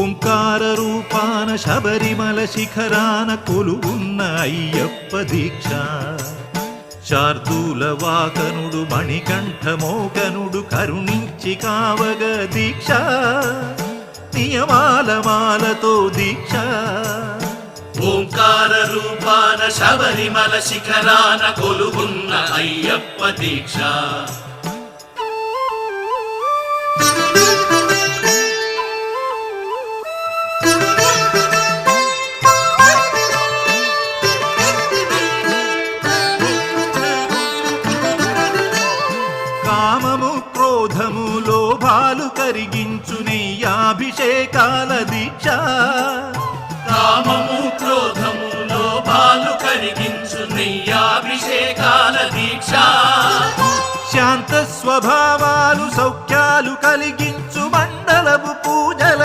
ఓంకార రూపాన శబరిమల శిఖరాన కొలువున్న అయ్యప్ప దీక్ష శార్దూల వాకనుడు మణికంఠమోకనుడు కరుణించి కావగ దీక్ష నియమాల మాలతో దీక్ష ఓంకార రూపాన శబరిమల శిఖరాన కొలువున్న అయ్యప్ప దీక్ష కామము క్రోధము లోభాలు కరిగించు నెయ్యాభిషేకాల దీక్ష కామము క్రోధము లోభాలు కరిగించు నెయ్యాభిషేకాల దీక్ష శాంత స్వభావాలు సౌఖ్యాలు కలిగించు మండలపు పూజ